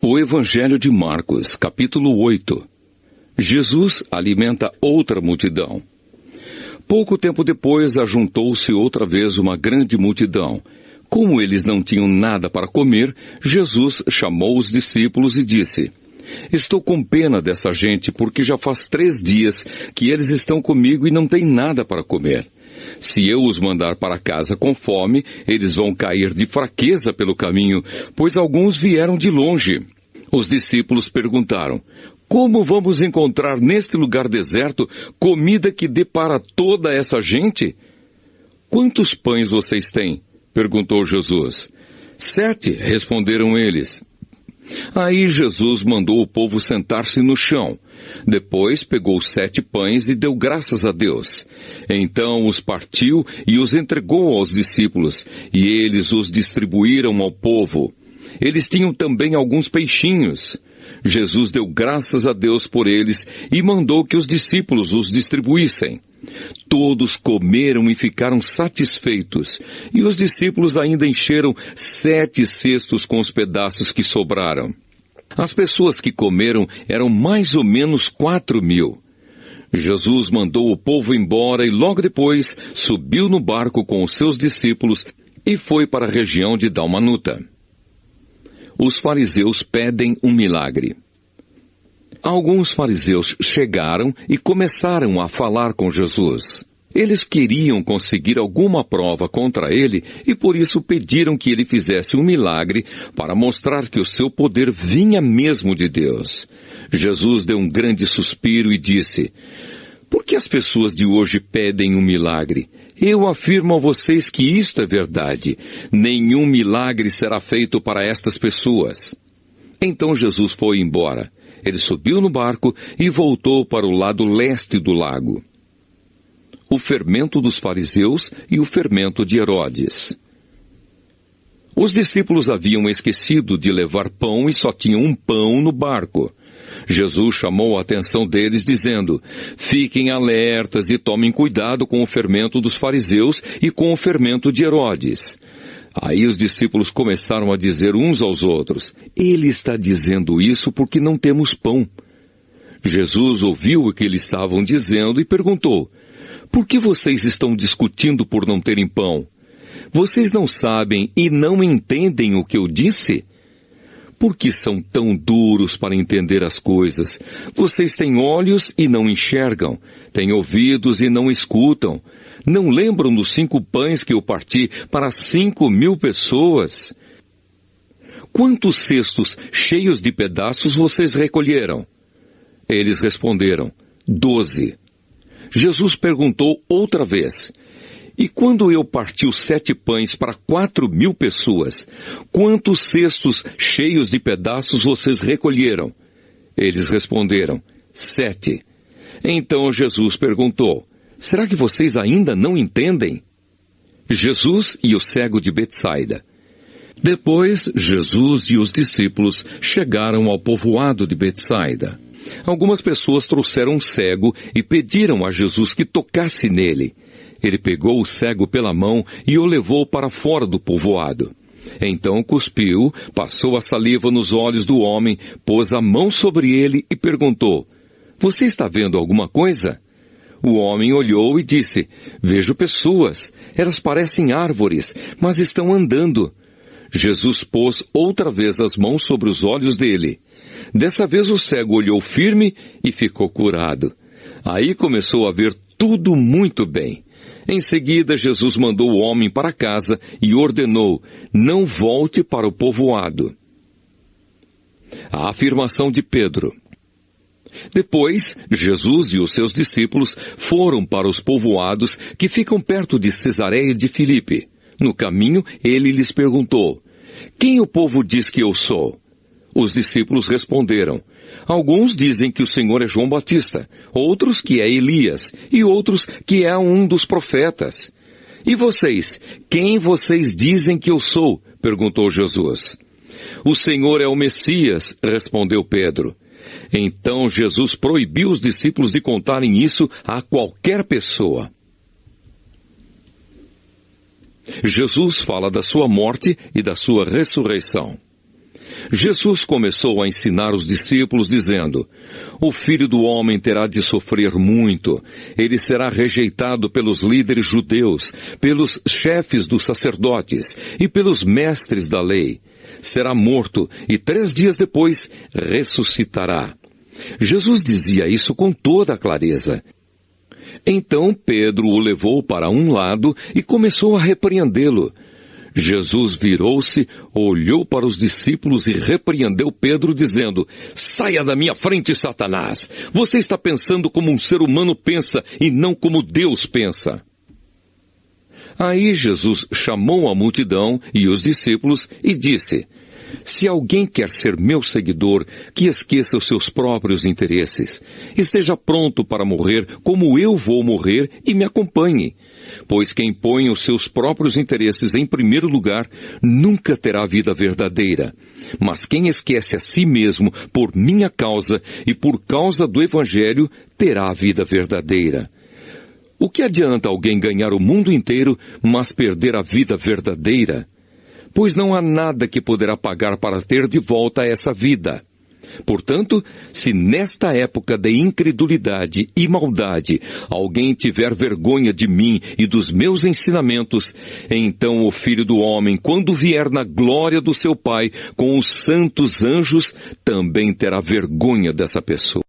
O Evangelho de Marcos, capítulo 8. Jesus alimenta outra multidão. Pouco tempo depois, ajuntou-se outra vez uma grande multidão. Como eles não tinham nada para comer, Jesus chamou os discípulos e disse: Estou com pena dessa gente, porque já faz 3 dias que eles estão comigo e não têm nada para comer. Se eu os mandar para casa com fome, eles vão cair de fraqueza pelo caminho, pois alguns vieram de longe. Os discípulos perguntaram: Como vamos encontrar neste lugar deserto comida que dê para toda essa gente? Quantos pães vocês têm? Perguntou Jesus. 7, responderam eles. Aí Jesus mandou o povo sentar-se no chão. Depois pegou 7 pães e deu graças a Deus. Então os partiu e os entregou aos discípulos, e eles os distribuíram ao povo. Eles tinham também alguns peixinhos. Jesus deu graças a Deus por eles e mandou que os discípulos os distribuíssem. Todos comeram e ficaram satisfeitos, e os discípulos ainda encheram 7 cestos com os pedaços que sobraram. As pessoas que comeram eram mais ou menos 4.000. Jesus mandou o povo embora e logo depois subiu no barco com os seus discípulos e foi para a região de Dalmanuta. Os fariseus pedem um milagre. Alguns fariseus chegaram e começaram a falar com Jesus. Eles queriam conseguir alguma prova contra ele e por isso pediram que ele fizesse um milagre para mostrar que o seu poder vinha mesmo de Deus. Jesus deu um grande suspiro e disse: Por que as pessoas de hoje pedem um milagre? Eu afirmo a vocês que isto é verdade. Nenhum milagre será feito para estas pessoas. Então Jesus foi embora. Ele subiu no barco e voltou para o lado leste do lago. O fermento dos fariseus e o fermento de Herodes. Os discípulos haviam esquecido de levar pão e só tinham um pão no barco. Jesus chamou a atenção deles dizendo: Fiquem alertas e tomem cuidado com o fermento dos fariseus e com o fermento de Herodes. Aí os discípulos começaram a dizer uns aos outros: Ele está dizendo isso porque não temos pão. Jesus ouviu o que eles estavam dizendo e perguntou: Por que vocês estão discutindo por não terem pão? Vocês não sabem e não entendem o que eu disse? Por que são tão duros para entender as coisas? Vocês têm olhos e não enxergam, têm ouvidos e não escutam. Não lembram dos 5 pães que eu parti para 5.000 pessoas? Quantos cestos cheios de pedaços vocês recolheram? Eles responderam: 12. Jesus perguntou outra vez: E quando eu parti os 7 pães para 4.000 pessoas, quantos cestos cheios de pedaços vocês recolheram? Eles responderam: 7. Então Jesus perguntou: Será que vocês ainda não entendem? Jesus e o cego de Betsaida. Depois, Jesus e os discípulos chegaram ao povoado de Betsaida. Algumas pessoas trouxeram um cego e pediram a Jesus que tocasse nele. Ele pegou o cego pela mão e o levou para fora do povoado. Então cuspiu, passou a saliva nos olhos do homem, pôs a mão sobre ele e perguntou: Você está vendo alguma coisa? O homem olhou e disse: Vejo pessoas, elas parecem árvores, mas estão andando. Jesus pôs outra vez as mãos sobre os olhos dele. Dessa vez o cego olhou firme e ficou curado. Aí começou a ver tudo muito bem. Em seguida, Jesus mandou o homem para casa e ordenou: Não volte para o povoado. A afirmação de Pedro. Depois, Jesus e os seus discípulos foram para os povoados que ficam perto de Cesareia de Filipe. No caminho, ele lhes perguntou: Quem o povo diz que eu sou? Os discípulos responderam: Alguns dizem que o Senhor é João Batista, outros que é Elias, e outros que é um dos profetas. E vocês, quem vocês dizem que eu sou? Perguntou Jesus. O Senhor é o Messias, respondeu Pedro. Então Jesus proibiu os discípulos de contarem isso a qualquer pessoa. Jesus fala da sua morte e da sua ressurreição. Jesus começou a ensinar os discípulos dizendo: o Filho do Homem terá de sofrer muito. Ele será rejeitado pelos líderes judeus, pelos chefes dos sacerdotes e pelos mestres da lei. Será morto e 3 dias depois ressuscitará. Jesus dizia isso com toda a clareza. Então Pedro o levou para um lado e começou a repreendê-lo. Jesus virou-se, olhou para os discípulos e repreendeu Pedro, dizendo: saia da minha frente, Satanás! Você está pensando como um ser humano pensa e não como Deus pensa. Aí Jesus chamou a multidão e os discípulos e disse: se alguém quer ser meu seguidor, que esqueça os seus próprios interesses. Esteja pronto para morrer como eu vou morrer e me acompanhe. Pois quem põe os seus próprios interesses em primeiro lugar, nunca terá vida verdadeira. Mas quem esquece a si mesmo por minha causa e por causa do Evangelho, terá a vida verdadeira. O que adianta alguém ganhar o mundo inteiro, mas perder a vida verdadeira? Pois não há nada que poderá pagar para ter de volta essa vida. Portanto, se nesta época de incredulidade e maldade alguém tiver vergonha de mim e dos meus ensinamentos, então o Filho do Homem, quando vier na glória do seu Pai com os santos anjos, também terá vergonha dessa pessoa.